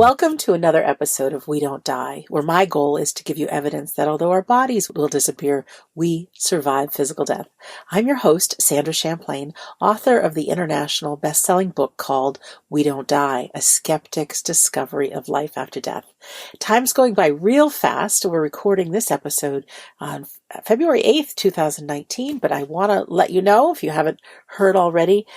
Welcome to another episode of We Don't Die, where my goal is to give you evidence that although our bodies will disappear, we survive physical death. I'm your host, Sandra Champlain, author of the international best-selling book called We Don't Die, A Skeptic's Discovery of Life After Death. Time's going by real fast. We're recording this episode on February 8th, 2019, but I want to let you know, if you haven't heard already,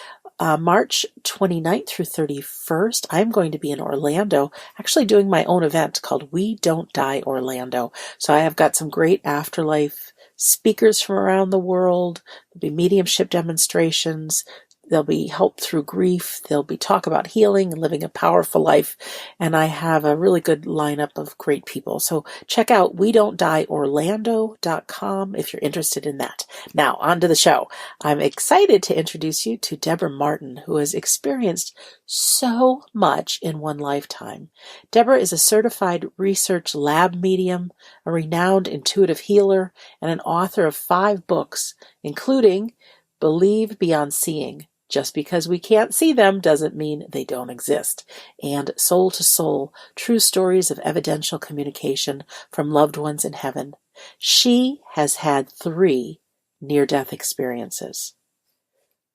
March 29th through 31st, I'm going to be in Orlando, actually doing my own event called We Don't Die Orlando. So I have got some great afterlife speakers from around the world. There'll be mediumship demonstrations. There'll be help through grief. There'll be talk about healing and living a powerful life. And I have a really good lineup of great people. So check out WeDon'tDieOrlando.com if you're interested in that. Now, on to the show. I'm excited to introduce you to Deborah Martin, who has experienced so much in one lifetime. Deborah is a certified research lab medium, a renowned intuitive healer, and an author of 5 books, including Believe Beyond Seeing. Just because we can't see them doesn't mean they don't exist. And Soul to Soul, True Stories of Evidential Communication from Loved Ones in Heaven. She has had 3 near-death experiences.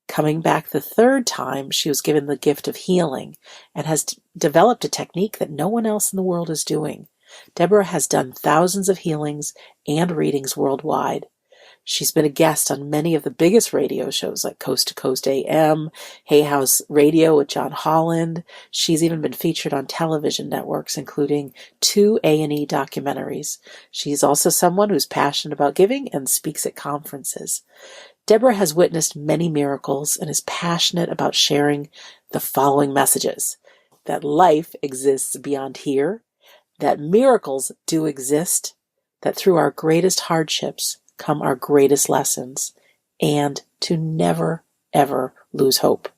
Coming back the 3rd time, she was given the gift of healing and has developed a technique that no one else in the world is doing. Deborah has done thousands of healings and readings worldwide. She's been a guest on many of the biggest radio shows like Coast to Coast A&amp, Hay House Radio with John Holland. She's even been featured on television networks, including 2 A&E documentaries. She's also someone who's passionate about giving and speaks at conferences. Deborah has witnessed many miracles and is passionate about sharing the following messages: that life exists beyond here, that miracles do exist, that through our greatest hardships come our greatest lessons, and to never, ever lose hope.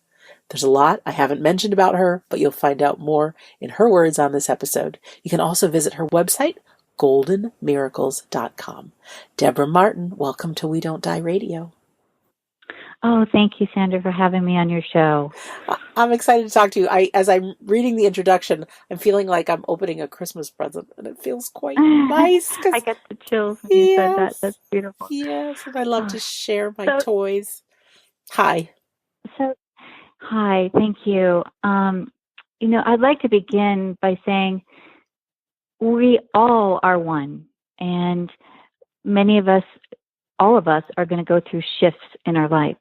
There's a lot I haven't mentioned about her, but you'll find out more in her words on this episode. You can also visit her website, goldenmiracles.com. Deborah Martin, welcome to We Don't Die Radio. Oh, thank you, Sandra, for having me on your show. I'm excited to talk to you. As I'm reading the introduction, I'm feeling like I'm opening a Christmas present, and it feels quite nice. I got the chills when you said that. That's beautiful. Yes, and I love to share my toys. Hi. Hi, thank you. I'd like to begin by saying we all are one, and many of us, all of us, are going to go through shifts in our life.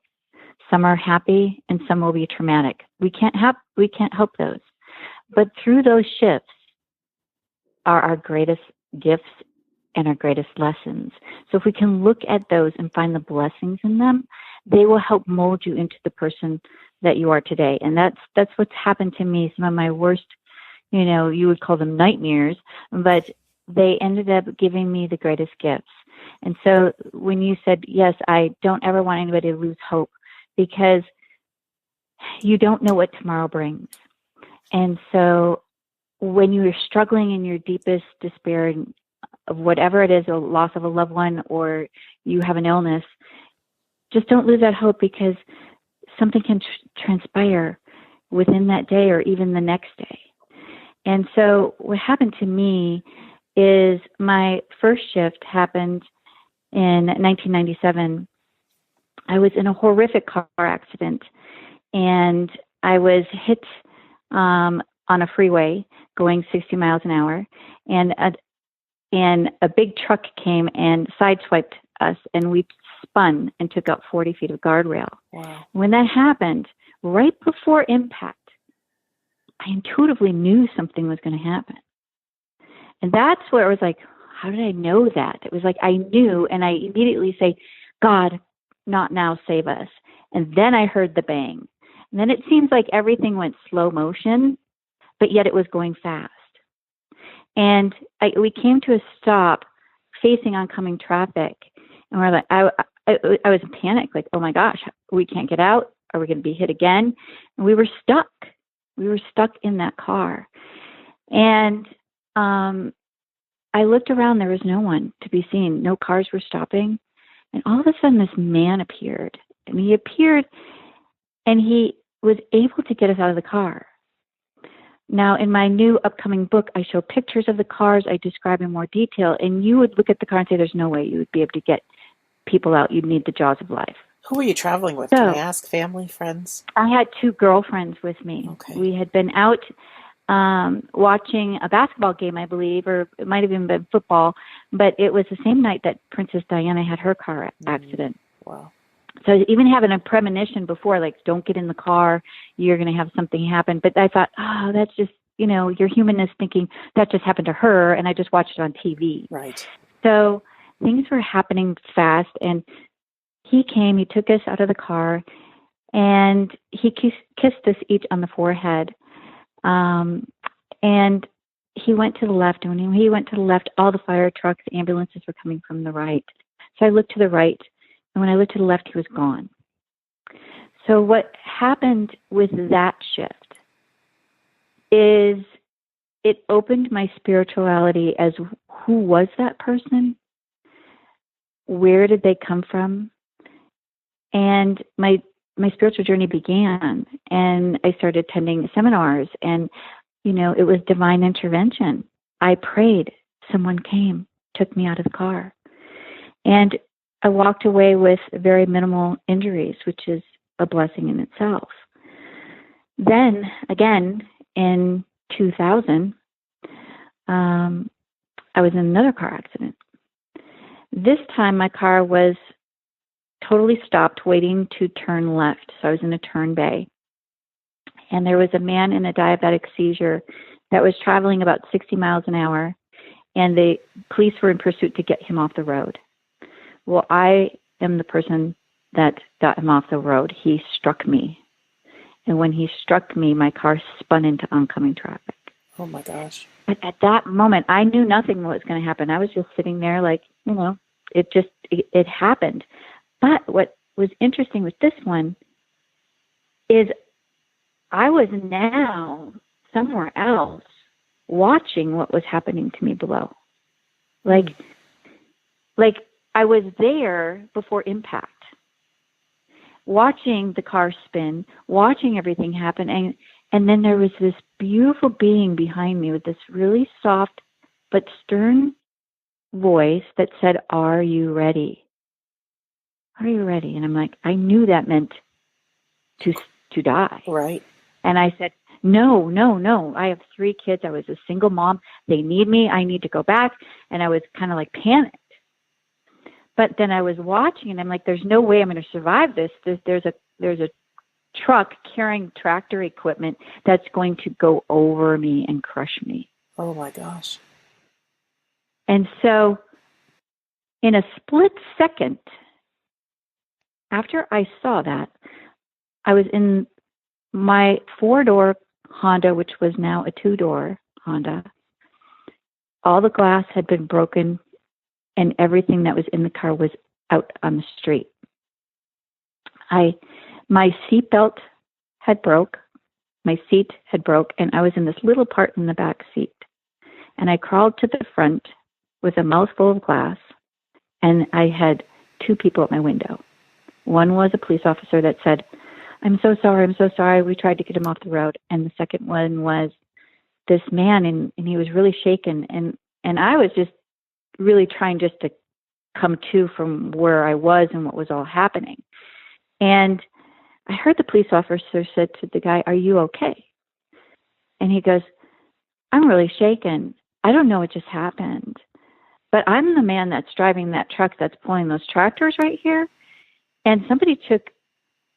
Some are happy and some will be traumatic. We can't help those. But through those shifts are our greatest gifts and our greatest lessons. So if we can look at those and find the blessings in them, they will help mold you into the person that you are today. And that's what's happened to me. Some of my worst, you would call them nightmares, but they ended up giving me the greatest gifts. And so when you said, yes, I don't ever want anybody to lose hope, because you don't know what tomorrow brings. And so when you're struggling in your deepest despair of whatever it is, a loss of a loved one, or you have an illness, just don't lose that hope, because something can transpire within that day or even the next day. And so what happened to me is my first shift happened in 1997. I was in a horrific car accident, and I was hit on a freeway going 60 miles an hour, and a big truck came and sideswiped us, and we spun and took out 40 feet of guardrail. Wow. When that happened, right before impact, I intuitively knew something was going to happen. And that's where it was like, how did I know that? It was like I knew, and I immediately say, God, not now, save us. And then I heard the bang. And then it seems like everything went slow motion, but yet it was going fast. And we came to a stop facing oncoming traffic. And we're like, I was in panic, like, oh my gosh, we can't get out. Are we going to be hit again? And we were stuck. We were stuck in that car. And I looked around, there was no one to be seen. No cars were stopping. And all of a sudden, this man appeared. And he appeared, and he was able to get us out of the car. Now, in my new upcoming book, I show pictures of the cars. I describe in more detail. And you would look at the car and say, there's no way you would be able to get people out. You'd need the jaws of life. Who were you traveling with? So, Can I ask? Family, friends? I had 2 girlfriends with me. Okay. We had been out watching a basketball game, I believe, or it might have even been football, but it was the same night that Princess Diana had her car accident. Wow. So even having a premonition before, like, don't get in the car, you're going to have something happen. But I thought, oh, that's just, your humanness thinking that just happened to her, and I just watched it on TV. Right. So things were happening fast, and he came, he took us out of the car, and he kissed us each on the forehead. And he went to the left, and when he went to the left, all the fire trucks, ambulances were coming from the right. So I looked to the right, and when I looked to the left, he was gone. So what happened with that shift is it opened my spirituality as who was that person? Where did they come from? And my spiritual journey began, and I started attending seminars, and, it was divine intervention. I prayed. Someone came, took me out of the car. And I walked away with very minimal injuries, which is a blessing in itself. Then, again, in 2000, I was in another car accident. This time, my car was totally stopped, waiting to turn left. So I was in a turn bay. And there was a man in a diabetic seizure that was traveling about 60 miles an hour, and the police were in pursuit to get him off the road. Well, I am the person that got him off the road. He struck me. And when he struck me, my car spun into oncoming traffic. Oh, my gosh. At that moment, I knew nothing was going to happen. I was just sitting there like, it happened. But what was interesting with this one is I was now somewhere else watching what was happening to me below. Like I was there before impact, watching the car spin, watching everything happen. And then there was this beautiful being behind me with this really soft but stern voice that said, "Are you ready? Are you ready?" And I'm like, I knew that meant to die. Right. And I said, no. I have 3 kids. I was a single mom. They need me. I need to go back. And I was kind of like panicked. But then I was watching, and I'm like, there's no way I'm going to survive this. There's a truck carrying tractor equipment that's going to go over me and crush me. Oh, my gosh. And so in a split second, after I saw that, I was in my 4-door Honda, which was now a 2-door Honda. All the glass had been broken, and everything that was in the car was out on the street. My seatbelt had broke. My seat had broke, and I was in this little part in the back seat. And I crawled to the front with a mouthful of glass, and I had 2 people at my window. One was a police officer that said, I'm so sorry. We tried to get him off the road. And the second one was this man, and he was really shaken. And I was just really trying just to come to from where I was and what was all happening. And I heard the police officer said to the guy, "Are you okay?" And he goes, "I'm really shaken. I don't know what just happened. But I'm the man that's driving that truck that's pulling those tractors right here. And somebody took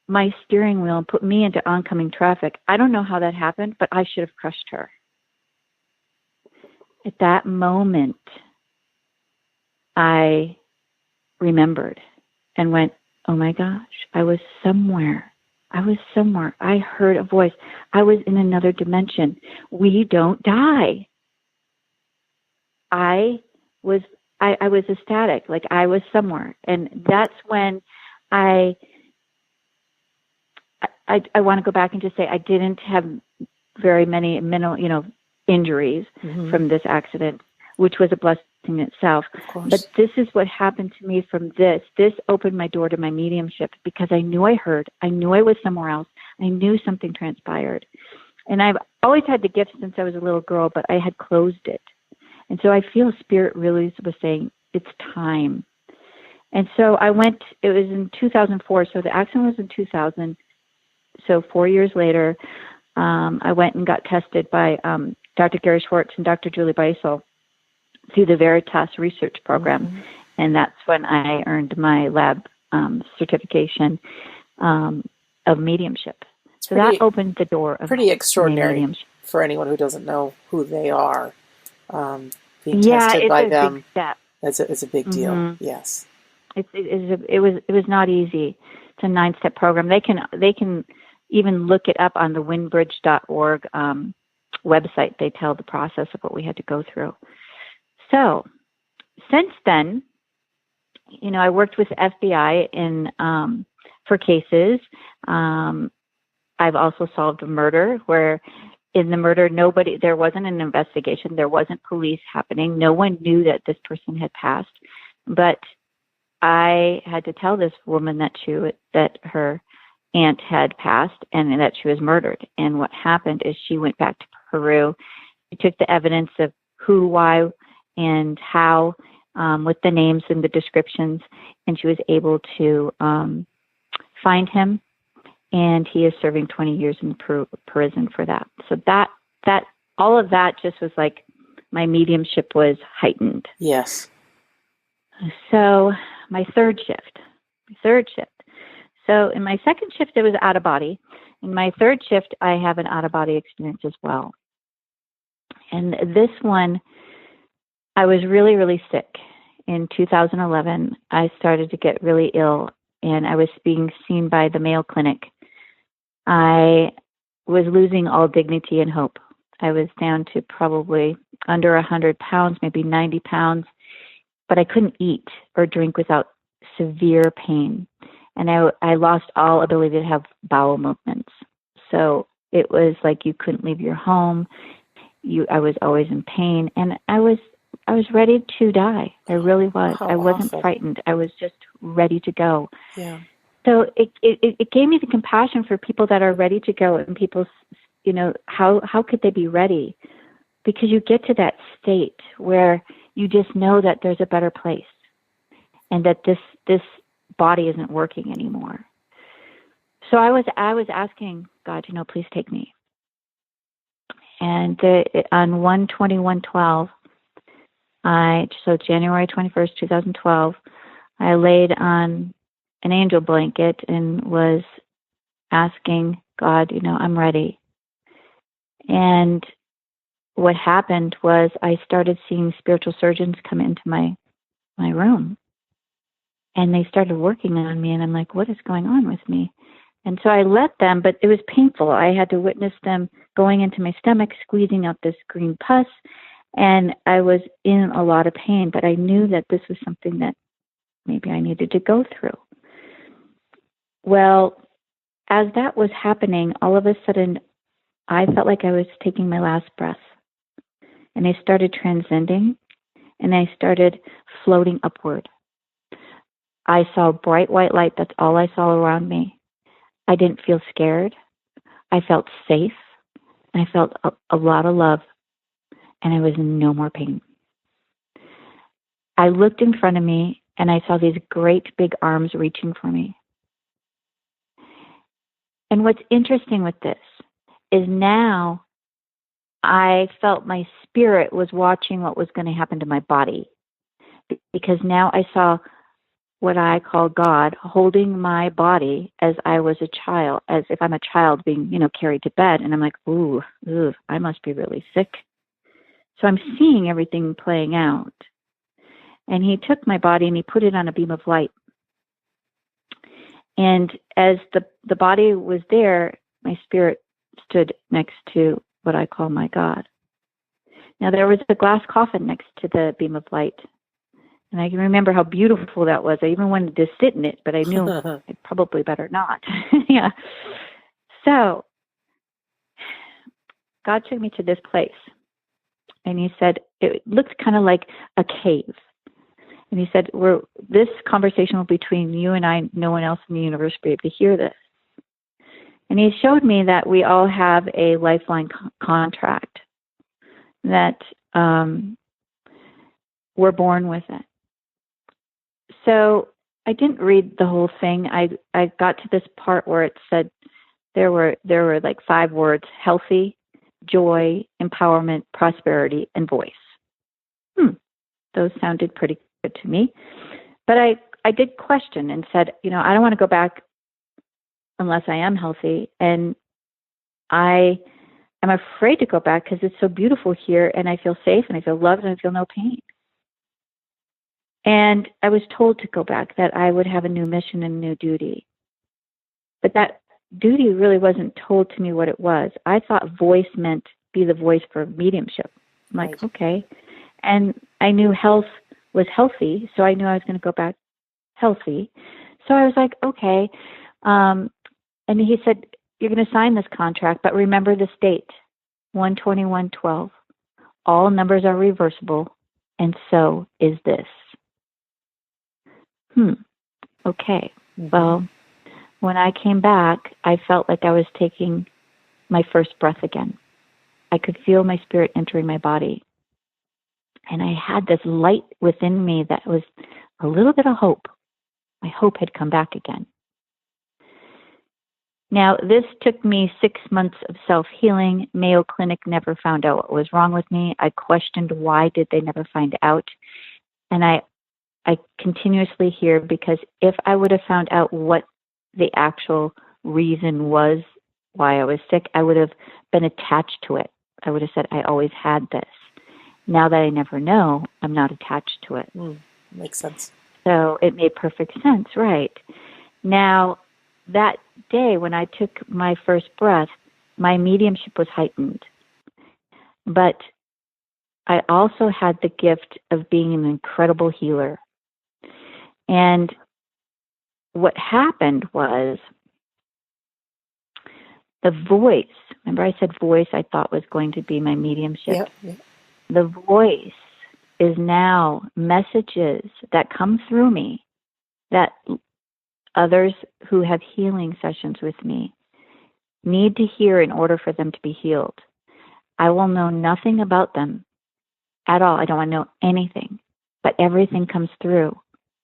my steering wheel and put me into oncoming traffic. I don't know how that happened, but I should have crushed her." At that moment, I remembered and went, oh my gosh, I was somewhere. I heard a voice. I was in another dimension. We don't die. I was ecstatic, like I was somewhere. And that's when I want to go back and just say I didn't have very many injuries from this accident, which was a blessing in itself. But this is what happened to me from this. This opened my door to my mediumship because I knew I heard. I knew I was somewhere else. I knew something transpired. And I've always had the gift since I was a little girl, but I had closed it. And so I feel Spirit really was saying, it's time. And so I went, it was in 2004, so the accident was in 2000. So 4 years later, I went and got tested by Dr. Gary Schwartz and Dr. Julie Beisel through the Veritas research program. Mm-hmm. And that's when I earned my lab certification of mediumship. So that opened the door of pretty extraordinary for anyone who doesn't know who they are. Being tested by them is a big deal. Mm-hmm. Yes, it was not easy. It's a 9-step program. They can even look it up on the windbridge.org website. They tell the process of what we had to go through. So since then, I worked with the FBI for cases. I've also solved a murder where in the murder, there wasn't an investigation. There wasn't police happening. No one knew that this person had passed. But I had to tell this woman that her aunt had passed and that she was murdered. And what happened is she went back to Peru. She took the evidence of who, why, and how with the names and the descriptions, and she was able to find him. And he is serving 20 years in prison for that. So that all of that just was like my mediumship was heightened. Yes. So my third shift. So in my second shift, it was out of body. In my third shift, I have an out of body experience as well. And this one, I was really, really sick. In 2011, I started to get really ill, and I was being seen by the Mayo Clinic. I was losing all dignity and hope. I was down to probably under 100 pounds, maybe 90 pounds, but I couldn't eat or drink without severe pain. And I lost all ability to have bowel movements. So it was like you couldn't leave your home. I was always in pain, and I was ready to die. I really was. I wasn't frightened. I was just ready to go. Yeah. So it gave me the compassion for people that are ready to go, and people, how could they be ready? Because you get to that state where you just know that there's a better place, and that this body isn't working anymore. So I was asking God, please take me. And on 1/21/12, so January 21st, 2012, I laid on an angel blanket and was asking God, I'm ready. And what happened was I started seeing spiritual surgeons come into my room, and they started working on me, and I'm like, what is going on with me? And so I let them, but it was painful. I had to witness them going into my stomach, squeezing out this green pus, and I was in a lot of pain, but I knew that this was something that maybe I needed to go through. Well, as that was happening, all of a sudden, I felt like I was taking my last breath. And I started transcending, and I started floating upward. I saw bright white light. That's all I saw around me. I didn't feel scared. I felt safe, and I felt a lot of love, and I was in no more pain. I looked in front of me, and I saw these great big arms reaching for me. And what's interesting with this is now I felt my spirit was watching what was going to happen to my body, because now I saw what I call God holding my body as I was a child, as if I'm a child being, carried to bed. And I'm like, ooh, I must be really sick. So I'm seeing everything playing out. And he took my body and he put it on a beam of light. And as the body was there, my spirit stood next to what I call my God. Now, there was a glass coffin next to the beam of light. And I can remember how beautiful that was. I even wanted to sit in it, but I knew I'd probably better not. Yeah. So God took me to this place. And he said, it looked kind of like a cave. And he said, this conversation will be between you and I. No one else in the universe will be able to hear this. And he showed me that we all have a lifeline contract, that we're born with it. So I didn't read the whole thing. I got to this part where it said there were like 5 words: healthy, joy, empowerment, prosperity, and voice. Those sounded pretty good to me. But I did question and said, I don't want to go back unless I am healthy. And I am afraid to go back because it's so beautiful here, and I feel safe, and I feel loved, and I feel no pain. And I was told to go back, that I would have a new mission and a new duty. But that duty really wasn't told to me what it was. I thought voice meant be the voice for mediumship. I'm like, okay. And I knew health was healthy, so I knew I was going to go back healthy. So I was like, okay. And he said, you're going to sign this contract, but remember this date, 1/21/12. All numbers are reversible, and so is this. Okay. Well, when I came back, I felt like I was taking my first breath again. I could feel my spirit entering my body. And I had this light within me that was a little bit of hope. My hope had come back again. Now, this took me 6 months of self-healing. Mayo Clinic never found out what was wrong with me. I questioned why did they never find out. And I continuously hear, because if I would have found out what the actual reason was why I was sick, I would have been attached to it. I would have said, I always had this. Now that I never know, I'm not attached to it. Makes sense. So it made perfect sense, right? Now, that day when I took my first breath, my mediumship was heightened. But I also had the gift of being an incredible healer. And what happened was the voice, remember I said voice I thought was going to be my mediumship? Yep. The voice is now messages that come through me that others who have healing sessions with me need to hear in order for them to be healed. I will know nothing about them at all. I don't want to know anything, but everything comes through.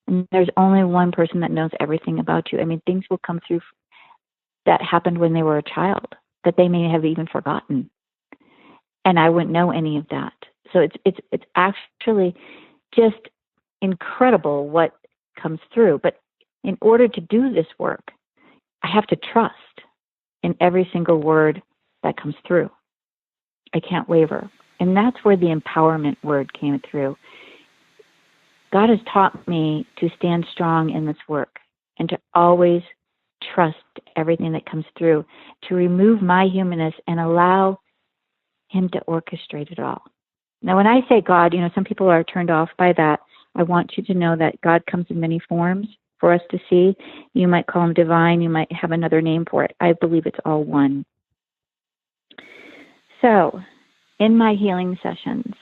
And there's only one person that knows everything about you. I mean, things will come through that happened when they were a child that they may have even forgotten. And I wouldn't know any of that. So it's actually just incredible what comes through. But in order to do this work, I have to trust in every single word that comes through. I can't waver. And that's where the empowerment word came through. God has taught me to stand strong in this work and to always trust everything that comes through, to remove my humanness and allow Him to orchestrate it all. Now, when I say God, some people are turned off by that. I want you to know that God comes in many forms for us to see. You might call Him divine. You might have another name for it. I believe it's all one. So, in my healing sessions,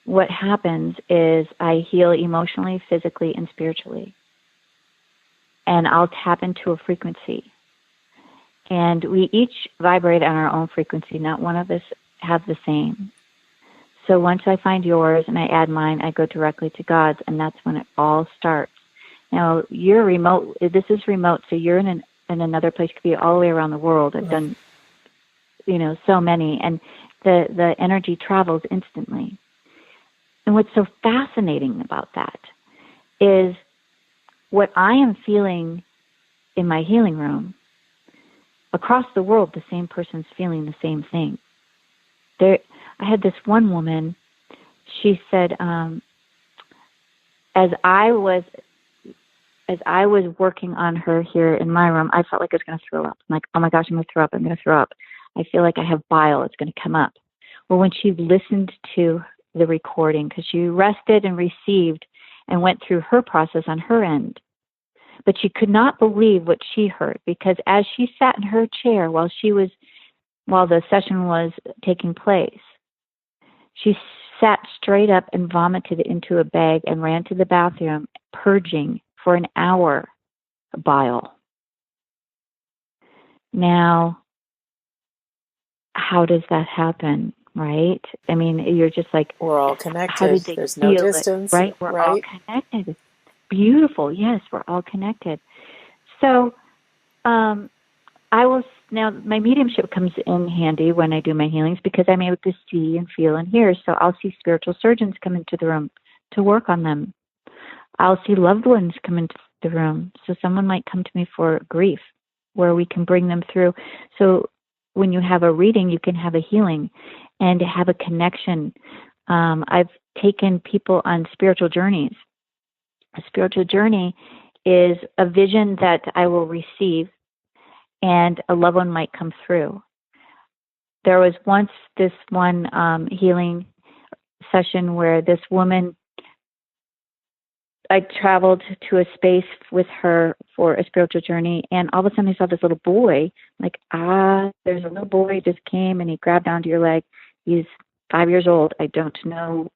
what happens is I heal emotionally, physically, and spiritually. And I'll tap into a frequency. And we each vibrate on our own frequency. Not one of us have the same. So once I find yours and I add mine, I go directly to God's, and that's when it all starts. Now, you're remote. This is remote, so you're in another place. It could be all the way around the world. I've done, so many, and the energy travels instantly. And what's so fascinating about that is what I am feeling in my healing room, across the world, the same person's feeling the same thing. I had this one woman, she said, as I was working on her here in my room, I felt like I was going to throw up. I'm like, oh my gosh, I'm going to throw up. I feel like I have bile. It's going to come up. Well, when she listened to the recording, because she rested and received and went through her process on her end, but she could not believe what she heard, because as she sat in her chair while the session was taking place, she sat straight up and vomited into a bag and ran to the bathroom, purging for an hour bile. Now, how does that happen, right? I mean, you're just like, We're all how did connected. they There's no feel it, distance, right? We're all right? connected. Beautiful. Yes, we're all connected. So, I will, now my mediumship comes in handy when I do my healings because I'm able to see and feel and hear. So I'll see spiritual surgeons come into the room to work on them. I'll see loved ones come into the room. So someone might come to me for grief where we can bring them through. So when you have a reading, you can have a healing and have a connection. I've taken people on spiritual journeys. A spiritual journey is a vision that I will receive and a loved one might come through. There was once this one healing session where this woman, I traveled to a space with her for a spiritual journey, and all of a sudden I saw this little boy, like, there's a little boy just came and he grabbed onto your leg. He's 5 years old. I don't know,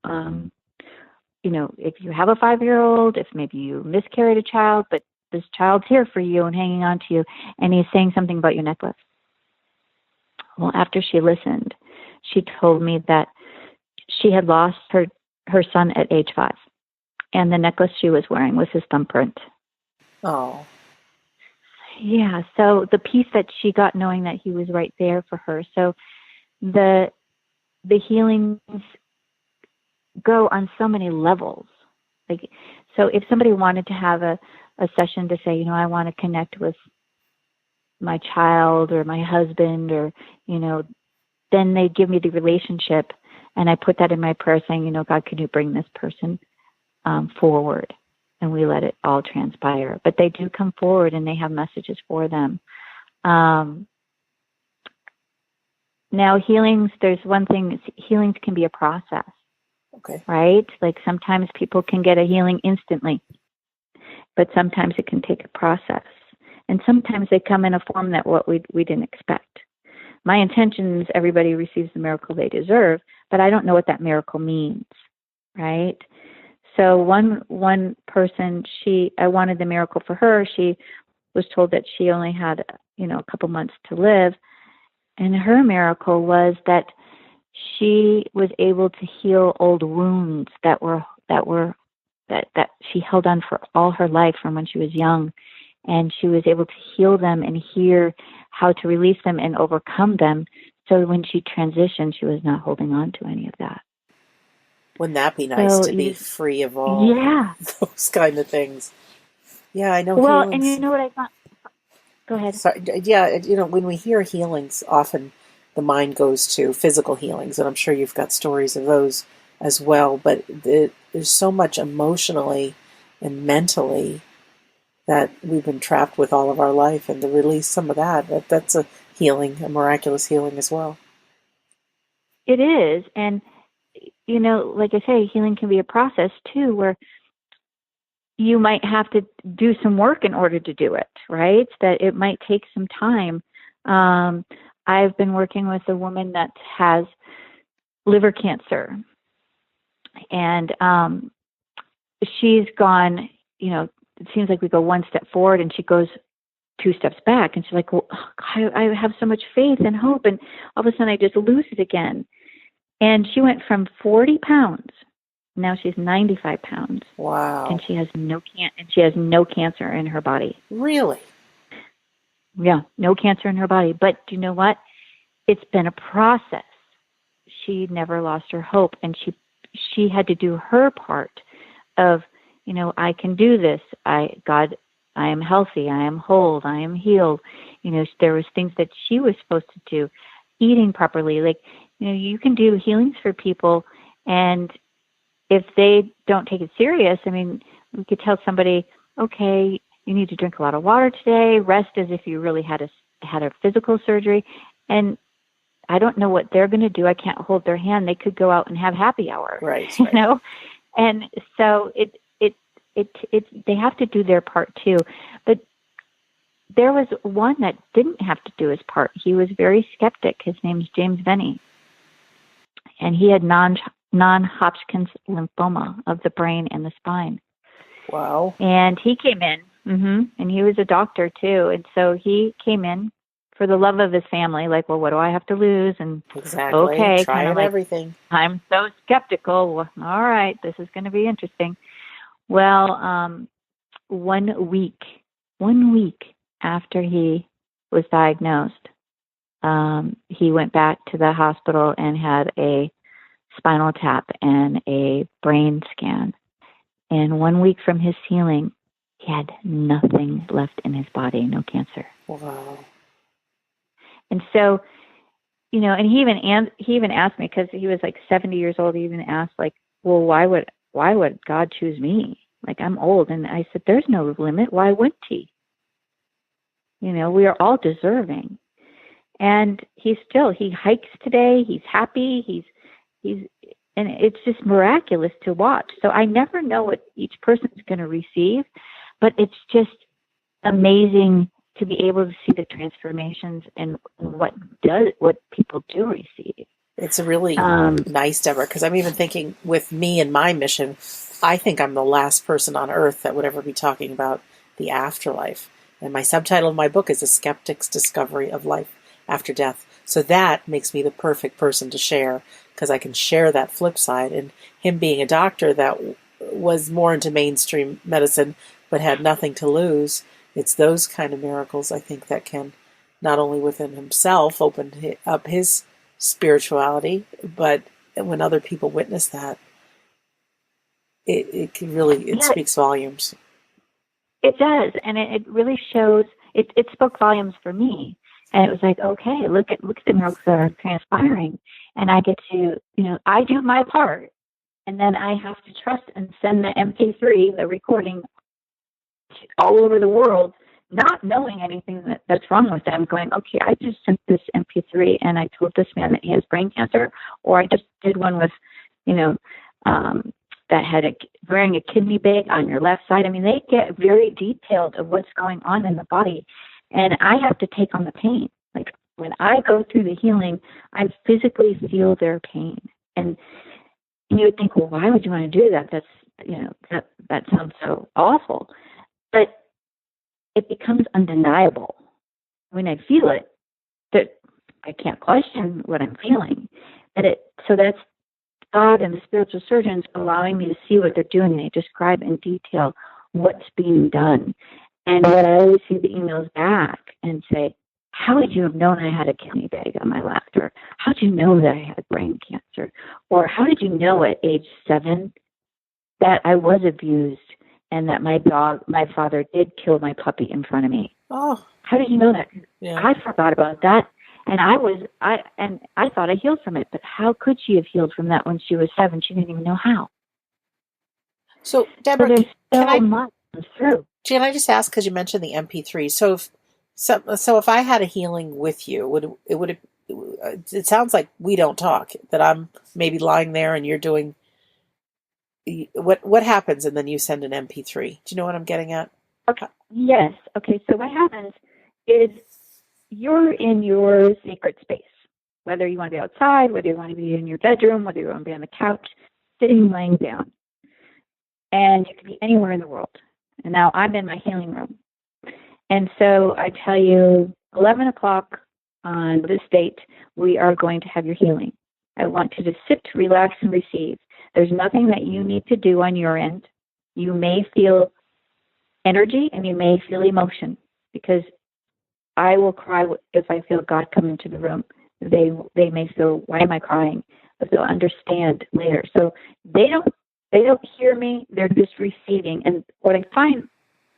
if you have a 5-year-old, if maybe you miscarried a child, but this child's here for you and hanging on to you, and he's saying something about your necklace. Well, after she listened, she told me that she had lost her son at age 5, and the necklace she was wearing was his thumbprint. Oh. Yeah, so the peace that she got knowing that he was right there for her. So the healings go on so many levels. Like, so if somebody wanted to have a session to say, I want to connect with my child or my husband, or, then they give me the relationship, and I put that in my prayer saying, God, can you bring this person forward? And we let it all transpire. But they do come forward and they have messages for them. Now, healings, there's one thing, healings can be a process. Okay. Right? Like sometimes people can get a healing instantly, but sometimes it can take a process. And sometimes they come in a form that what we didn't expect. My intention is everybody receives the miracle they deserve, but I don't know what that miracle means, right? So one person, I wanted the miracle for her. She was told that she only had, a couple months to live. And her miracle was that she was able to heal old wounds that she held on for all her life from when she was young. And she was able to heal them and hear how to release them and overcome them. So when she transitioned, she was not holding on to any of that. Wouldn't that be nice to be free of all those kind of things? Yeah, I know. Well, healings. And you know what I thought? Go ahead. Sorry, yeah, when we hear healings, often the mind goes to physical healings, and I'm sure you've got stories of those as well. But there's so much emotionally and mentally that we've been trapped with all of our life, and to release some of that's a healing, a miraculous healing as well. It is. And, like I say, healing can be a process too, where you might have to do some work in order to do it, right? That it might take some time. I've been working with a woman that has liver cancer, and she's gone, it seems like we go one step forward and she goes 2 steps back, and she's like, well, I have so much faith and hope, and all of a sudden I just lose it again. And she went from 40 pounds, now she's 95 pounds. Wow. And she has no cancer in her body. Really? Yeah, no cancer in her body. But do you know what? It's been a process. She never lost her hope, and she had to do her part of, I can do this. I am healthy. I am whole. I am healed. There was things that she was supposed to do, eating properly. Like, you can do healings for people, and if they don't take it serious, I mean, we could tell somebody, okay, you need to drink a lot of water today, rest as if you really had a physical surgery. And I don't know what they're going to do. I can't hold their hand. They could go out and have happy hour, right. And so they have to do their part too. But there was one that didn't have to do his part. He was very skeptic. His name's James Venny. And he had non-Hodgkin's lymphoma of the brain and the spine. Wow. And he came in, and he was a doctor too. And so he came in for the love of his family, like, well, what do I have to lose? And Exactly. okay, Try kind it of like, everything. I'm so skeptical. Well, all right, this is going to be interesting. Well, 1 week after he was diagnosed, he went back to the hospital and had a spinal tap and a brain scan. And 1 week from his healing, he had nothing left in his body, no cancer. Wow. And so, you know, and he even asked me, because he was like 70 years old. He even asked, like, well, why would God choose me? Like, I'm old. And I said, there's no limit. Why wouldn't he? You know, we are all deserving. And he hikes today. He's happy. And it's just miraculous to watch. So I never know what each person's going to receive, but it's just amazing to be able to see the transformations and what people do receive. It's really nice, Deborah, because I'm even thinking with me and my mission, I think I'm the last person on earth that would ever be talking about the afterlife. And my subtitle of my book is A Skeptic's Discovery of Life After Death. So that makes me the perfect person to share, because I can share that flip side. And him being a doctor that was more into mainstream medicine but had nothing to lose, it's those kind of miracles, I think, that can not only within himself open up his spirituality, but when other people witness that, it can really, it speaks volumes. It does, and it really shows. It spoke volumes for me, and it was like, okay, look at the miracles that are transpiring, and I get to, you know, I do my part, and then I have to trust and send the MP3, the recording, all over the world, not knowing anything that's wrong with them, going, okay, I just sent this MP3 and I told this man that he has brain cancer, or I just did one with, you know, that had wearing a kidney bag on your left side. I mean, they get very detailed of what's going on in the body, and I have to take on the pain. Like, when I go through the healing, I physically feel their pain. And you would think, well, why would you want to do that? That's, you know, that sounds so awful. But it becomes undeniable when I feel it, that I can't question what I'm feeling. So that's God and the spiritual surgeons allowing me to see what they're doing. They describe in detail what's being done. And when I always see the emails back and say, how would you have known I had a kidney bag on my left? Or how did you know that I had brain cancer? Or how did you know at age 7 that I was abused and that my father did kill my puppy in front of me? Oh, how did you know that? Yeah. I forgot about that. And I thought I healed from it, but how could she have healed from that when she was 7? She didn't even know how. So, Deborah, there's so much through. Can I just ask, because you mentioned the MP3? So if I had a healing with you, it sounds like we don't talk, that I'm maybe lying there and you're doing what happens, and then you send an MP3. Do you know what I'm getting at? Okay. Yes. Okay. So what happens is you're in your sacred space, whether you want to be outside, whether you want to be in your bedroom, whether you want to be on the couch, sitting, laying down. And you can be anywhere in the world. And now I'm in my healing room. And so I tell you, 11 o'clock on this date, we are going to have your healing. I want you to sit, relax, and receive. There's nothing that you need to do on your end. You may feel energy and you may feel emotion, because I will cry if I feel God come into the room. They may feel, why am I crying? But they'll understand later. So they don't hear me. They're just receiving. And what I find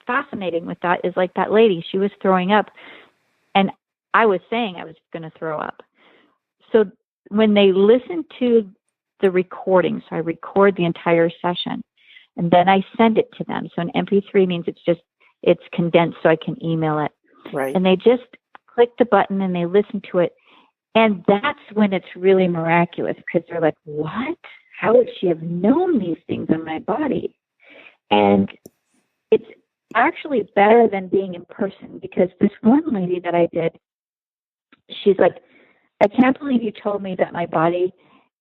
fascinating with that is, like that lady, she was throwing up, and I was saying I was going to throw up. So when they listen to the recording, so I record the entire session, and then I send it to them. So an MP3 means it's condensed, so I can email it. Right. And they just click the button and they listen to it. And that's when it's really miraculous, because they're like, what? How would she have known these things in my body? And it's actually better than being in person, because this one lady that I did, she's like, I can't believe you told me that my body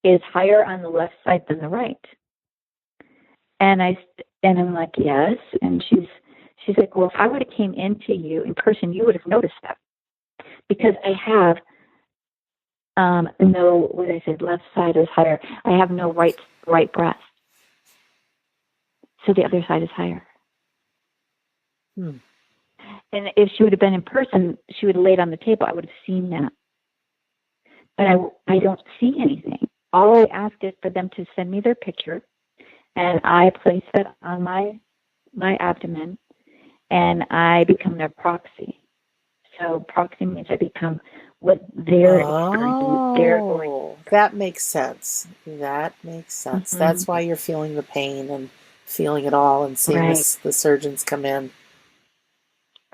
is higher on the left side than the right. And I'm like, yes. And she's like, well, if I would have came into you in person, you would have noticed that. because I have no, what I said, left side is higher. I have no right breast. So the other side is higher. And if she would have been in person, she would have laid on the table. I would have seen that. But I don't see anything. All I asked is for them to send me their picture, and I place it on my abdomen, and I become their proxy. So proxy means I become what they're experiencing. They're going. That makes sense. That makes sense. Mm-hmm. That's why you're feeling the pain and feeling it all and seeing the surgeons come in.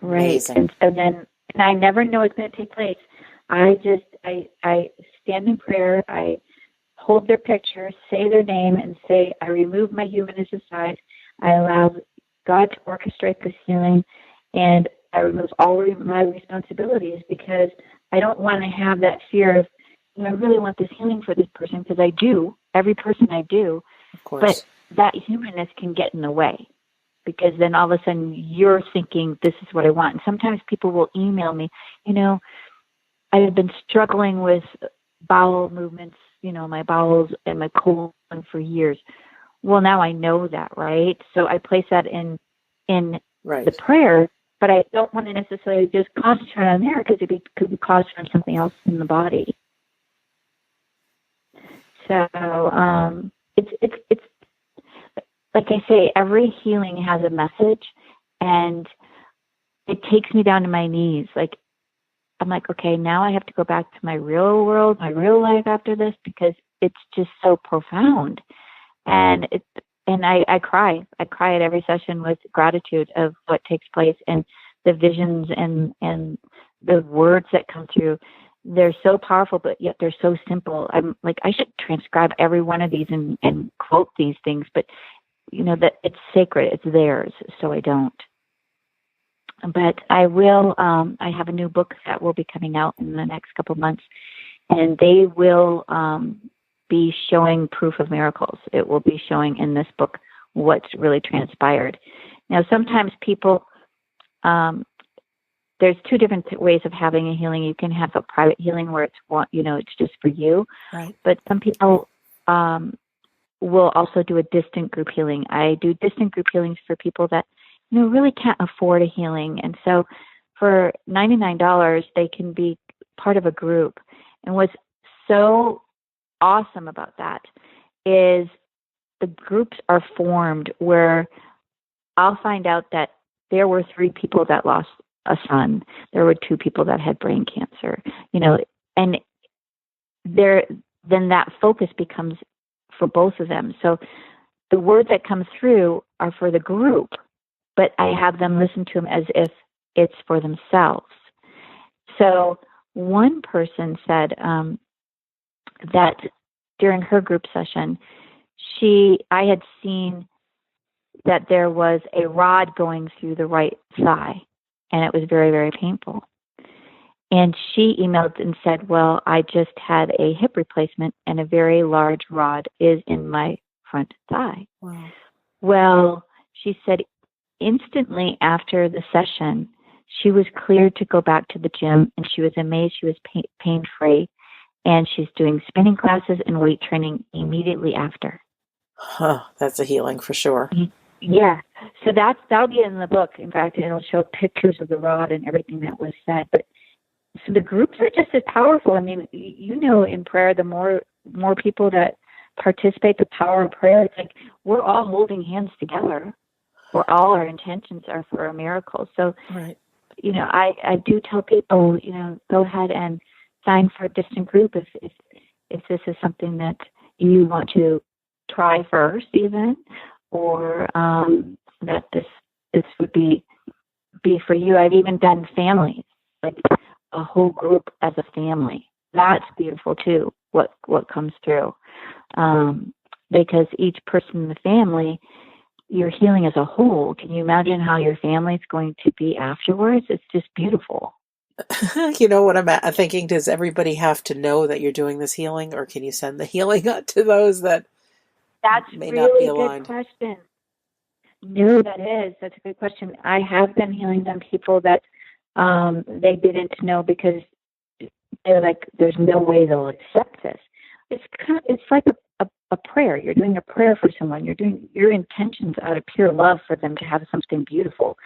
Right. Amazing. And so then, and I never know what's going to take place. I stand in prayer. I hold their picture, say their name, and say, I remove my humanness aside. I allow God to orchestrate this healing, and I remove all my responsibilities, because I don't want to have that fear of, I really want this healing for this person, because I do. Every person I do. Of course. But that humanness can get in the way, because then all of a sudden you're thinking, this is what I want. And sometimes people will email me, I've been struggling with bowel movements, my bowels and my colon for years. Well, now I know that, right? So I place that in the prayer, but I don't want to necessarily just concentrate on there, because it could be caused from something else in the body. So it's like I say, every healing has a message, and it takes me down to my knees. Like, I'm like, okay, now I have to go back to my real world, my real life after this, because it's just so profound. And I cry. I cry at every session with gratitude of what takes place, and the visions and the words that come through. They're so powerful, but yet they're so simple. I'm like, I should transcribe every one of these and quote these things, but that it's sacred, it's theirs, so I don't. But I will, I have a new book that will be coming out in the next couple of months, and they will be showing proof of miracles. It will be showing in this book what's really transpired. Now, sometimes people, there's two different ways of having a healing. You can have a private healing where it's just for you. Right. But some people will also do a distant group healing. I do distant group healings for people that really can't afford a healing, and so for $99 they can be part of a group. And what's so awesome about that is the groups are formed where I'll find out that there were 3 people that lost a son, there were 2 people that had brain cancer, and then that focus becomes for both of them. So the words that come through are for the group, but I have them listen to them as if it's for themselves. So one person said that during her group session, I had seen that there was a rod going through the right thigh, and it was very, very painful. And she emailed and said, well, I just had a hip replacement, and a very large rod is in my front thigh. Wow. Well, she said instantly after the session, she was cleared to go back to the gym, and she was amazed she was pain-free, and she's doing spinning classes and weight training immediately after. That's a healing for sure. Yeah. So that'll be in the book. In fact, it'll show pictures of the rod and everything that was said. But so the groups are just as powerful. I mean, in prayer, the more people that participate, the power of prayer. It's like we're all holding hands together. Where all our intentions are for a miracle. So, right. I do tell people, go ahead and sign for a distant group if this is something that you want to try first, even, or that this would be for you. I've even done families, like a whole group as a family. That's beautiful too. What comes through, because each person in the family, you're healing as a whole. Can you imagine how your family's going to be afterwards? It's just beautiful. What I'm thinking, does everybody have to know that you're doing this healing, or can you send the healing out to those that may really not be aligned? Good question. No, that's a good question. I have been healing them people that they didn't know, because they're like, there's no way they'll accept this. It's like a prayer. You're doing a prayer for someone. You're doing your intentions out of pure love for them to have something beautiful.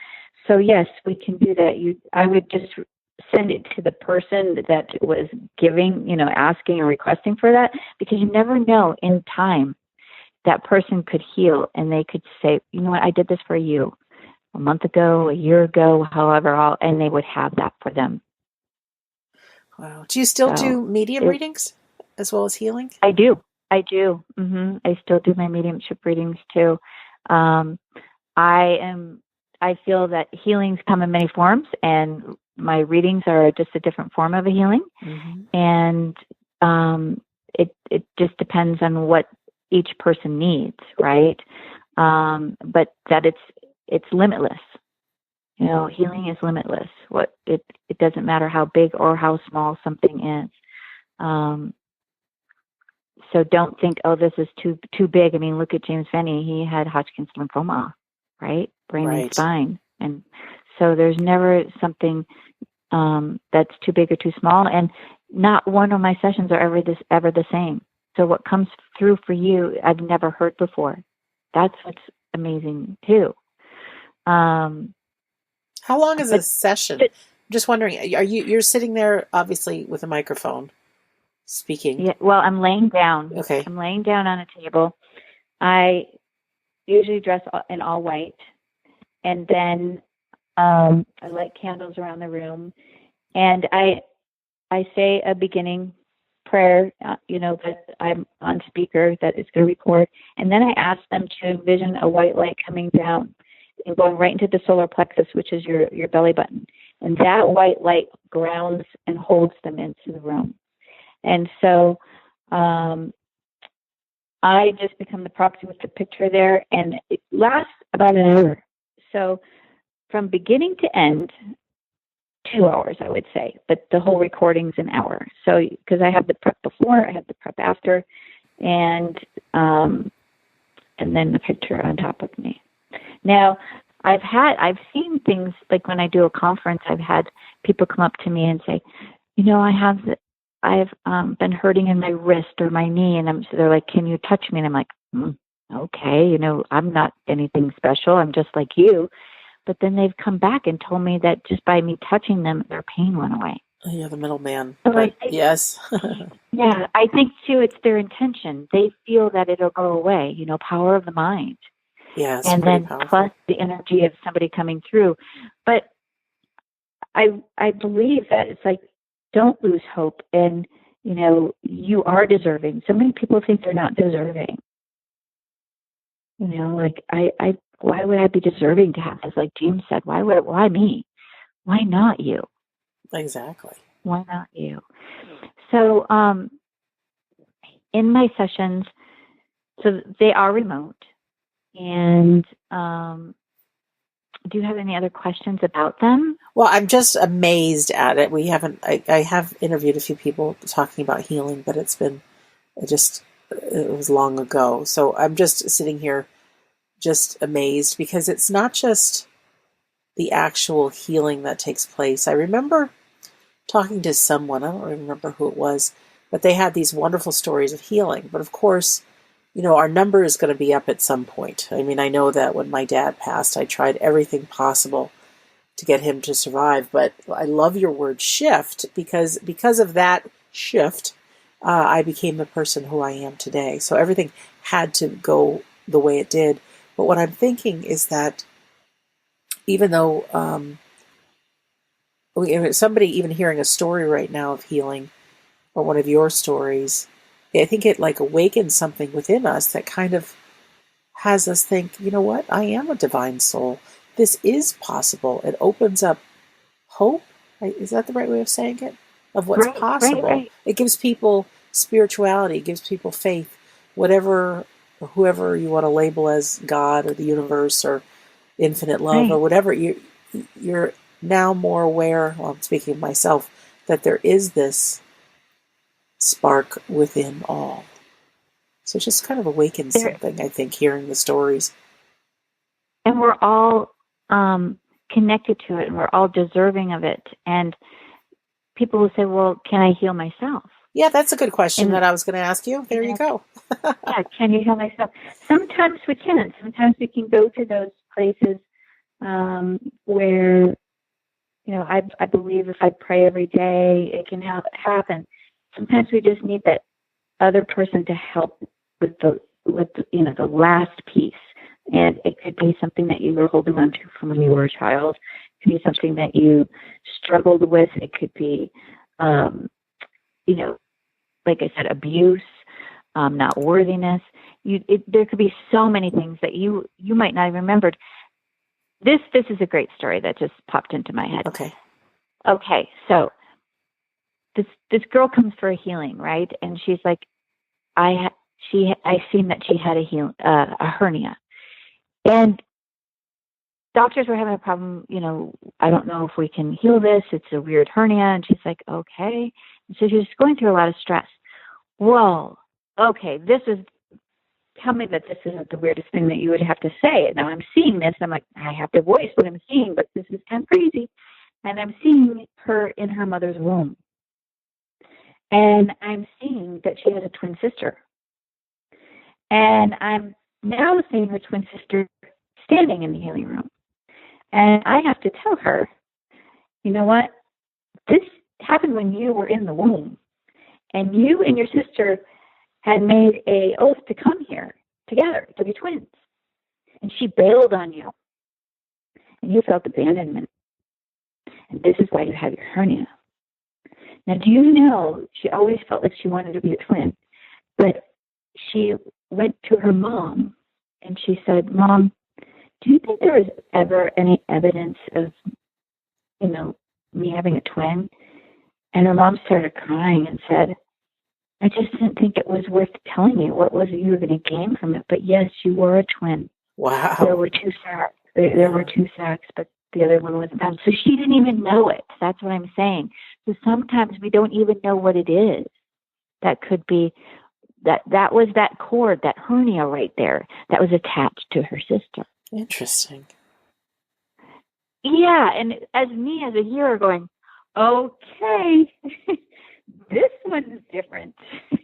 So yes, we can do that. I would just send it to the person that was giving, asking or requesting for that, because you never know in time that person could heal and they could say, you know what, I did this for you a month ago, a year ago, however, and they would have that for them. Wow. Do you still do medium readings as well as healing? I do. I still do my mediumship readings too. I feel that healings come in many forms, and my readings are just a different form of a healing. Mm-hmm. And it just depends on what each person needs, right? But that it's limitless. Healing is limitless. It doesn't matter how big or how small something is. So don't think, oh, this is too big. I mean, look at James Finney. He had Hodgkin's lymphoma, right? Brain and spine. And so there's never something that's too big or too small. And not one of my sessions are ever the same. So what comes through for you, I've never heard before. That's what's amazing too. How long is a session? I'm just wondering, you're sitting there obviously with a microphone speaking? Yeah, well, I'm laying down. Okay. I'm laying down on a table. I usually dress in all white, and then I light candles around the room, and I say a beginning prayer, that I'm on speaker that is going to record, and then I ask them to envision a white light coming down and going right into the solar plexus, which is your belly button, and that white light grounds and holds them into the room. And so I just become the proxy with the picture there, and it lasts about an hour. So from beginning to end, 2 hours, I would say, but the whole recording's an hour. So because I have the prep before, I have the prep after, and then the picture on top of me. Now, I've seen things like when I do a conference, I've had people come up to me and say, I've been hurting in my wrist or my knee, and they're like, can you touch me? And I'm like, okay, I'm not anything special. I'm just like you. But then they've come back and told me that just by me touching them, their pain went away. You're the middleman. So yes. Yeah, I think too, it's their intention. They feel that it'll go away, power of the mind. Yes. And then powerful. Plus the energy of somebody coming through. But I believe that it's like, don't lose hope. And, you are deserving. So many people think they're not deserving. Why would I be deserving to have this? Like James said, why me? Why not you? Exactly. Why not you? So, in my sessions, so they are remote. And, do you have any other questions about them? Well, I'm just amazed at it. I have interviewed a few people talking about healing, but it was long ago. So I'm just sitting here just amazed, because it's not just the actual healing that takes place. I remember talking to someone, I don't remember who it was, but they had these wonderful stories of healing. But of course, our number is going to be up at some point. I mean, I know that when my dad passed, I tried everything possible to get him to survive. But I love your word shift, because of that shift, I became the person who I am today. So everything had to go the way it did. But what I'm thinking is that even though somebody even hearing a story right now of healing, or one of your stories, I think it awakens something within us that kind of has us think, you know what, I am a divine soul. This is possible. It opens up hope. Is that the right way of saying it? Of what's possible. Right. It gives people spirituality. It gives people faith. Whoever you want to label as God or the universe or infinite love or whatever, you're now more aware, well, I'm speaking of myself, that there is this spark within all. So it just kind of awakens something, I think, hearing the stories. And we're all connected to it, and we're all deserving of it. And people will say, well, can I heal myself? Yeah, that's a good question And, that I was going to ask you. There you go. yeah, can you heal myself? Sometimes we can. Sometimes we can go to those places where, I believe if I pray every day, it can happen. Sometimes we just need that other person to help with the last piece. And it could be something that you were holding on to from when you were a child. It could be something that you struggled with. It could be, like I said, abuse, not worthiness. There could be so many things that you might not even remember. This is a great story that just popped into my head. Okay, so this girl comes for a healing, right? And she's like, I seen that she had a hernia, and doctors were having a problem. I don't know if we can heal this. It's a weird hernia, and she's like, okay. And so she's going through a lot of stress. Whoa, okay, tell me that this isn't the weirdest thing that you would have to say. Now I'm seeing this, and I'm like, I have to voice what I'm seeing, but this is kind of crazy. And I'm seeing her in her mother's womb. And I'm seeing that she has a twin sister. And I'm now seeing her twin sister standing in the healing room. And I have to tell her, you know what? This happened when you were in the womb. And you and your sister had made an oath to come here together to be twins. And she bailed on you. And you felt abandonment. And this is why you have your hernia. Now, do you know, she always felt like she wanted to be a twin. But she went to her mom and she said, Mom, do you think there was ever any evidence of, me having a twin? And her mom started crying and said, I just didn't think it was worth telling you. What was it you were going to gain from it? But yes, you were a twin. Wow. There were two sacks. There were two sacks, but the other one wasn't found. So she didn't even know it. That's what I'm saying. So sometimes we don't even know what it is. That could be that was that cord, that hernia right there that was attached to her sister. Interesting. Yeah, and as a hearer going, okay, this one's different.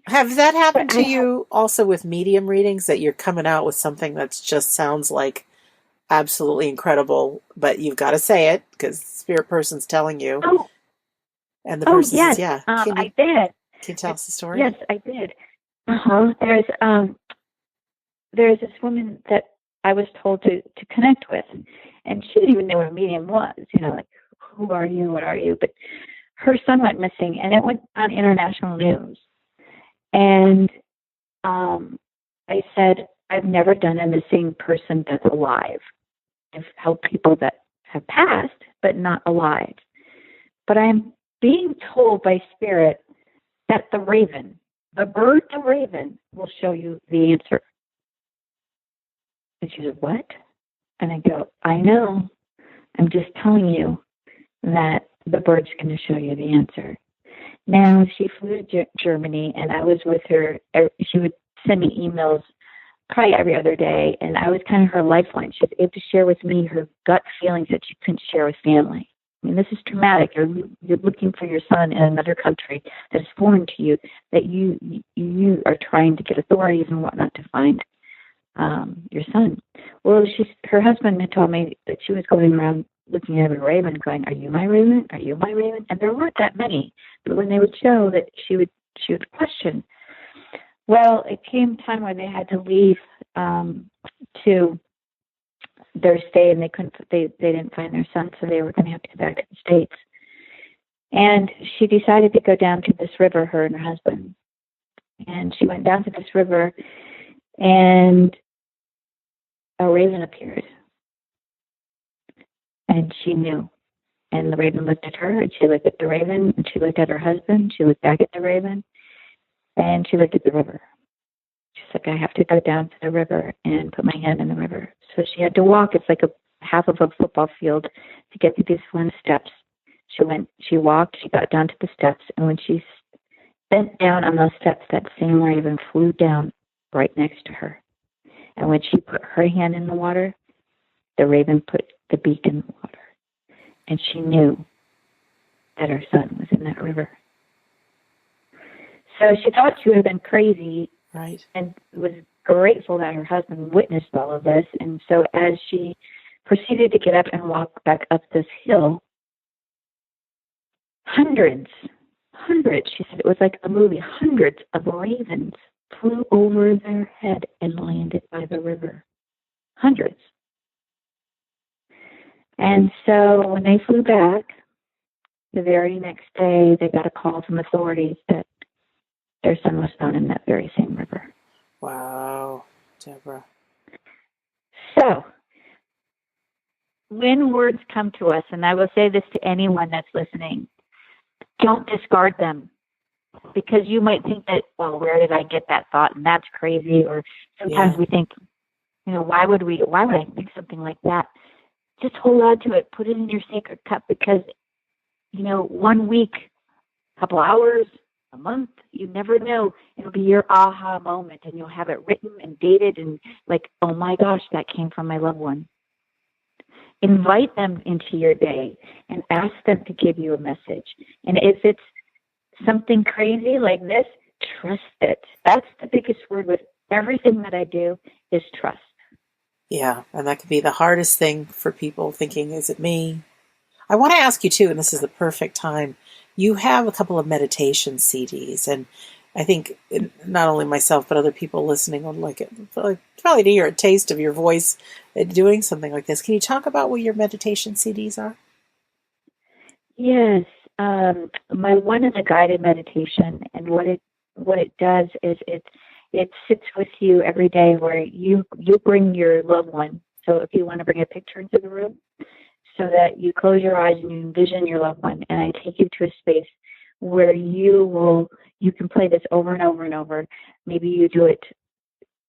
Have that happened to you also with medium readings, that you're coming out with something that just sounds like absolutely incredible, but you've got to say it because the spirit person's telling you. Oh. And the person yes. says, yeah. I did. Can you tell us the story? Yes, I did. There's this woman that I was told to connect with, and she didn't even know what a medium was, like, who are you, what are you? But her son went missing, and it went on international news. And I said, I've never done a missing person that's alive. I've helped people that have passed, but not alive. But I'm being told by Spirit that the raven, the bird, the raven, will show you the answer. And she said, what? And I go, I know. I'm just telling you that the bird's going to show you the answer. Now, she flew to Germany, and I was with her. She would send me emails probably every other day, and I was kind of her lifeline. She was able to share with me her gut feelings that she couldn't share with family. I mean, this is traumatic. You're looking for your son in another country that is foreign to you, that you are trying to get authorities and whatnot to find your son. Well, her husband had told me that she was going around looking at a raven going, are you my raven? Are you my raven? And there weren't that many. But when they would show that she would question. Well, it came time when they had to leave to their stay, and they didn't find their son, so they were going to have to go back to the States. And she decided to go down to this river, her and her husband. And she went down to this river, and a raven appeared. And she knew. And the raven looked at her, and she looked at the raven, and she looked at her husband, she looked back at the raven, and she looked at the river. She's like, I have to go down to the river and put my hand in the river. So she had to walk. It's like a half of a football field to get to these one steps. She walked, she got down to the steps, and when she bent down on those steps, that same raven flew down right next to her. And when she put her hand in the water, the raven put the beak in the water. And she knew that her son was in that river. So she thought she would have been crazy, Right. and was grateful that her husband witnessed all of this. And so as she proceeded to get up and walk back up this hill, hundreds, she said it was like a movie, hundreds of ravens flew over their head and landed by the river. Hundreds. And so when they flew back, the very next day, they got a call from authorities that their son was found in that very same river. Wow, Deborah. So, when words come to us, and I will say this to anyone that's listening, don't discard them. Because you might think that, well, where did I get that thought? And that's crazy. Or sometimes we think, why would I think something like that? Just hold on to it. Put it in your sacred cup, because, 1 week, a couple hours, a month, you never know. It'll be your aha moment, and you'll have it written and dated and like, oh my gosh, that came from my loved one. Invite them into your day and ask them to give you a message. And if it's something crazy like this, trust it. That's the biggest word with everything that I do is trust. Yeah, and that could be the hardest thing for people, thinking, is it me? I want to ask you too, and this is the perfect time. You have a couple of meditation CDs, and I think not only myself, but other people listening would like it, probably to hear a taste of your voice doing something like this. Can you talk about what your meditation CDs are? Yes. My one is a guided meditation, and what it does is it sits with you every day, where you bring your loved one. So if you want to bring a picture into the room, so that you close your eyes and you envision your loved one, and I take you to a space where you can play this over and over and over. Maybe you do it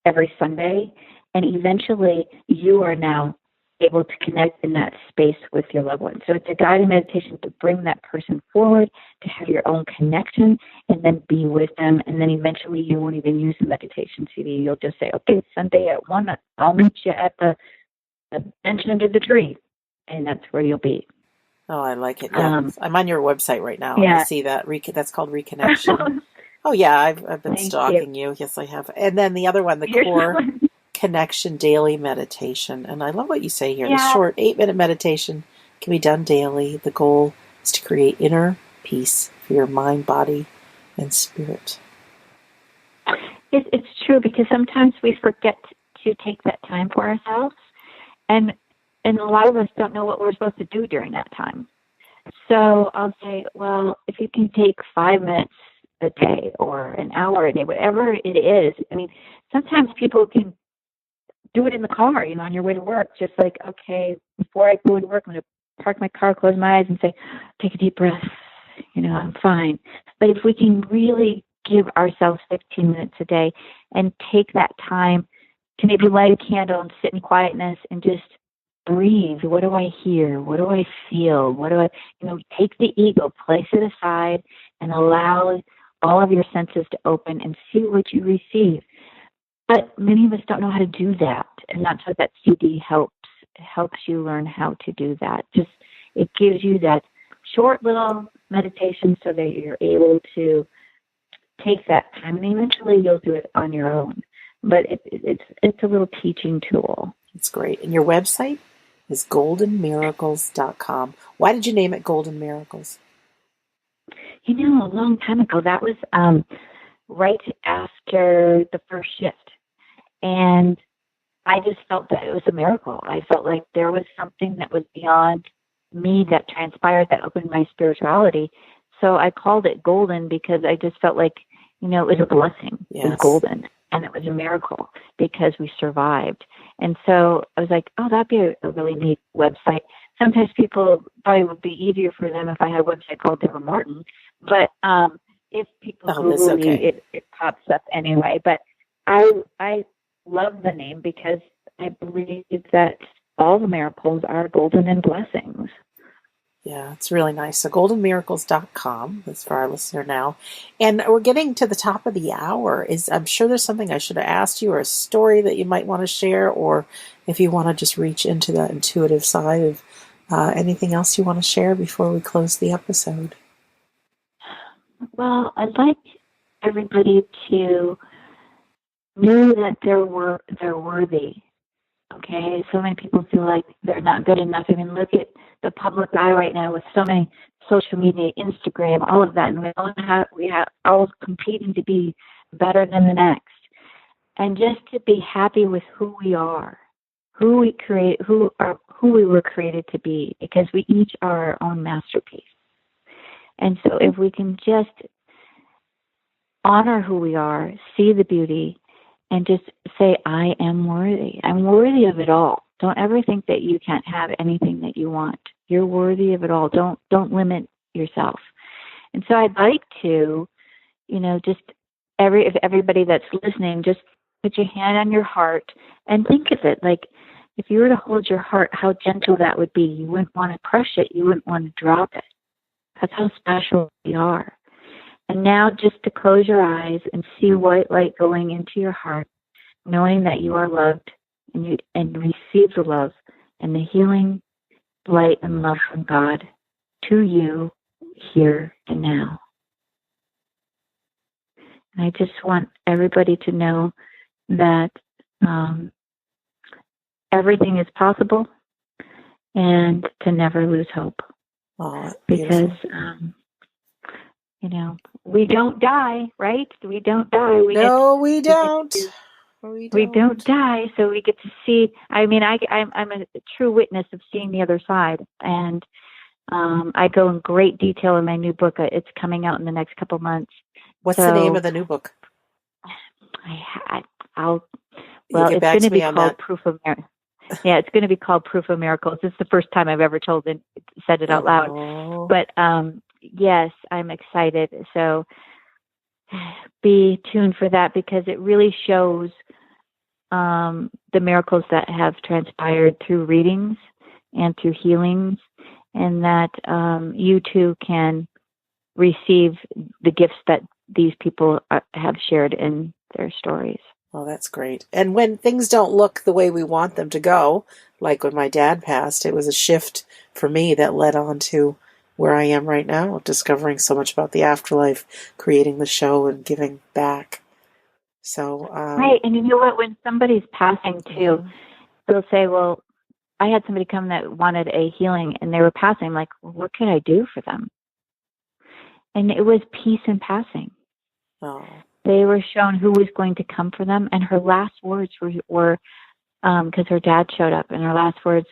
every Sunday, and eventually you are now able to connect in that space with your loved one. So it's a guided meditation to bring that person forward, to have your own connection, and then be with them. And then eventually you won't even use the meditation CD. You'll just say, okay, Sunday at 1, I'll meet you at the bench under the tree. And that's where you'll be. Oh, I like it. Yeah, I'm on your website right now. Yeah. I see that. That's called Reconnection. Oh, yeah, I've been stalking you. Yes, I have. And then the other one, the Core Connection Daily Meditation. And I love what you say here. Yeah. The short 8-minute meditation can be done daily. The goal is to create inner peace for your mind, body, and spirit. It's true, because sometimes we forget to take that time for ourselves. And a lot of us don't know what we're supposed to do during that time. So I'll say, well, if you can take 5 minutes a day or an hour a day, whatever it is. I mean, sometimes people can do it in the car, on your way to work. Just like, okay, before I go to work, I'm going to park my car, close my eyes, and say, take a deep breath. I'm fine. But if we can really give ourselves 15 minutes a day and take that time to maybe light a candle and sit in quietness and just breathe. What do I hear? What do I feel? What do I, take the ego, place it aside, and allow all of your senses to open and see what you receive. But many of us don't know how to do that, and that's what that CD helps. It helps you learn how to do that. It gives you that short little meditation so that you're able to take that time, and eventually you'll do it on your own. But it's a little teaching tool. It's great. And your website is goldenmiracles.com. Why did you name it Golden Miracles? A long time ago, that was right after the first shift. And I just felt that it was a miracle. I felt like there was something that was beyond me that transpired that opened my spirituality. So I called it Golden because I just felt like, it was a blessing. Yes. It was golden. And it was a miracle because we survived. And so I was like, oh, that'd be a really neat website. Sometimes people probably would be easier for them if I had a website called Deborah Martin. But if people Google me, it pops up anyway. But I love the name because I believe that all the miracles are golden and blessings. Yeah, it's really nice. So goldenmiracles.com, that's for our listener now. And we're getting to the top of the hour. I'm sure there's something I should have asked you, or a story that you might want to share, or if you want to just reach into that intuitive side of Anything else you want to share before we close the episode? Well, I'd like everybody to know that they're worthy. Okay, so many people feel like they're not good enough. I mean, look at the public eye right now with so many social media, Instagram, all of that, and we have all competing to be better than the next, and just to be happy with who we are, who we were created to be, because we each are our own masterpiece. And so, if we can just honor who we are, see the beauty, and just say, I am worthy. I'm worthy of it all. Don't ever think that you can't have anything that you want. You're worthy of it all. Don't limit yourself. And so I'd like to, just if everybody that's listening, just put your hand on your heart and think of it. Like, if you were to hold your heart, how gentle that would be. You wouldn't want to crush it. You wouldn't want to drop it. That's how special we are. And now just to close your eyes and see white light going into your heart, knowing that you are loved and receive the love and the healing light and love from God to you here and now. And I just want everybody to know that everything is possible and to never lose hope. Oh, because we don't die, right? We don't die. We don't. We don't die, so we get to see. I mean, I'm a true witness of seeing the other side, and I go in great detail in my new book. It's coming out in the next couple months. What's the name of the new book? It's going to be called Proof of Miracles. Yeah, it's going to be called Proof of Miracles. This is the first time I've ever said it out loud. But yes, I'm excited. So be tuned for that, because it really shows the miracles that have transpired through readings and through healings, and that you too can receive the gifts that these people have shared in their stories. Oh, that's great. And when things don't look the way we want them to go, like when my dad passed, it was a shift for me that led on to where I am right now, discovering so much about the afterlife, creating the show, and giving back. So right. And you know what? When somebody's passing too, they'll say, well, I had somebody come that wanted a healing, and they were passing. I'm like, well, what could I do for them? And it was peace in passing. Oh. They were shown who was going to come for them, and her last words were because her dad showed up, and her last words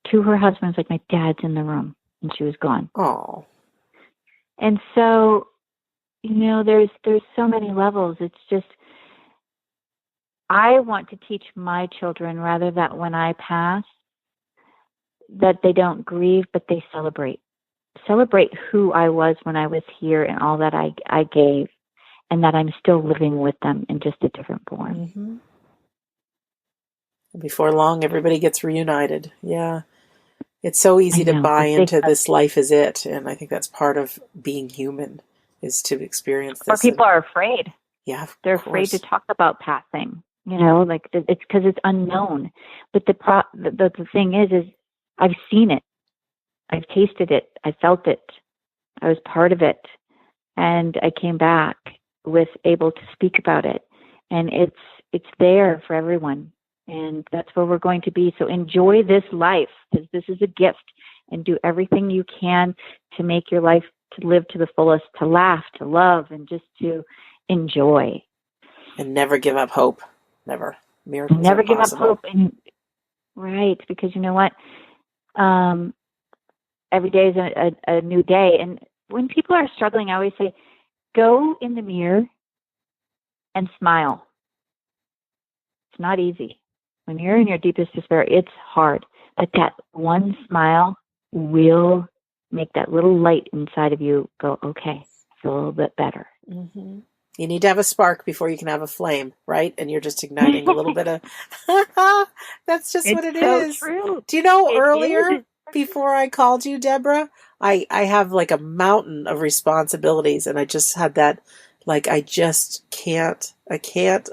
to her husband was like, my dad's in the room, and she was gone. Oh. And so, there's so many levels. It's just, I want to teach my children, rather that when I pass, that they don't grieve, but they celebrate. Celebrate who I was when I was here and all that I gave, and that I'm still living with them in just a different form. Mm-hmm. Before long, everybody gets reunited. Yeah. It's so easy to buy into this life is it. And I think that's part of being human, is to experience this. Or people are afraid. Yeah, they're afraid to talk about passing. Like it's because it's unknown. But the thing is I've seen it. I've tasted it. I felt it. I was part of it. And I came back able to speak about it. And it's there for everyone. And that's where we're going to be. So enjoy this life, because this is a gift, and do everything you can to make your life, to live to the fullest, to laugh, to love, and just to enjoy. And never give up hope. Never. Miracles never are give possible. up hope. And, right, because you know what? Every day is a new day. And when people are struggling, I always say, go in the mirror and smile. It's not easy. When you're in your deepest despair, it's hard. But that one smile will make that little light inside of you go, okay, I feel a little bit better. Mm-hmm. You need to have a spark before you can have a flame, right? And you're just igniting a little bit of... That's just what it is. True. Do you know, earlier, before I called you, Deborah, I have like a mountain of responsibilities, and I just had that, like, I just can't, I can,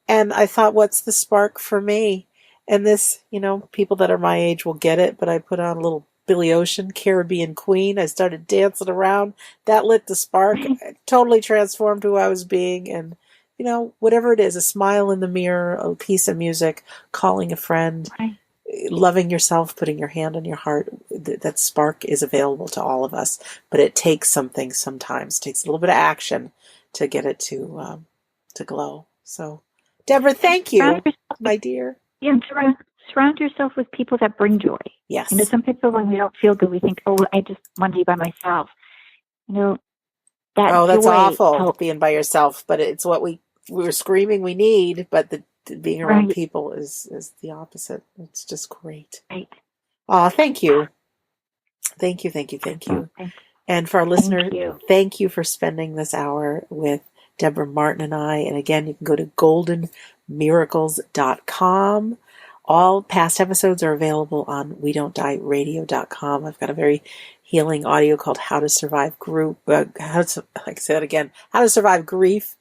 And I thought, what's the spark for me? And this, people that are my age will get it, but I put on a little Billy Ocean, Caribbean Queen. I started dancing around. That lit the spark. It totally transformed who I was being. And, whatever it is, a smile in the mirror, a piece of music, calling a friend, Right. loving yourself, putting your hand on your heart, that spark is available to all of us. But it takes something sometimes. It takes a little bit of action to get it to glow. So, Deborah, thank you, my dear. Yeah, surround yourself with people that bring joy. Yes. Some people, when we don't feel good, we think, oh, I just want to be by myself. That's awful, helps. being by yourself, but it's what we were screaming we need, but being around Right. people is the opposite. It's just great. Right. Thank you. Thank you. And for our listener, thank you for spending this hour with Deborah Martin and I. And again, you can go to goldenmiracles.com. All past episodes are available on WeDon'tDieRadio.com. I've got a very healing audio called How to Survive How to Survive Grief.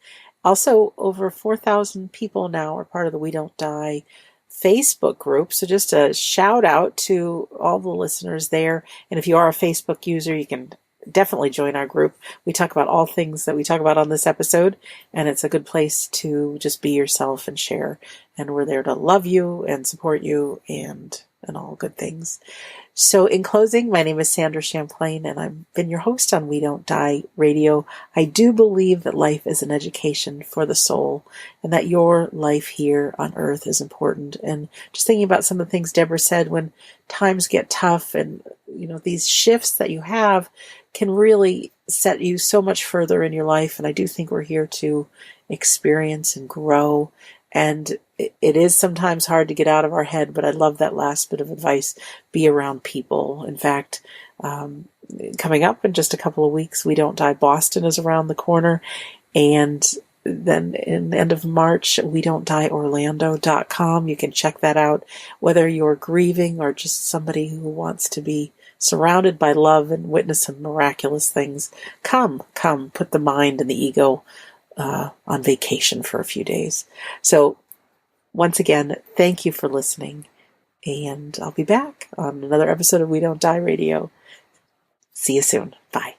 Also, over 4,000 people now are part of the We Don't Die Facebook group. So just a shout out to all the listeners there. And if you are a Facebook user, you can definitely join our group. We talk about all things that we talk about on this episode, and it's a good place to just be yourself and share. And we're there to love you and support you and all good things. So in closing, my name is Sandra Champlain, and I've been your host on We Don't Die Radio. I do believe that life is an education for the soul, and that your life here on earth is important. And just thinking about some of the things Deborah said, when times get tough and, these shifts that you have can really set you so much further in your life. And I do think we're here to experience and grow. And it is sometimes hard to get out of our head, but I love that last bit of advice. Be around people. In fact, coming up in just a couple of weeks, We Don't Die Boston is around the corner. And then in the end of March, WeDon'tDieOrlando.com. You can check that out, whether you're grieving or just somebody who wants to be surrounded by love and witness some miraculous things. Come, put the mind and the ego on vacation for a few days. So once again, thank you for listening, and I'll be back on another episode of We Don't Die Radio. See you soon. Bye.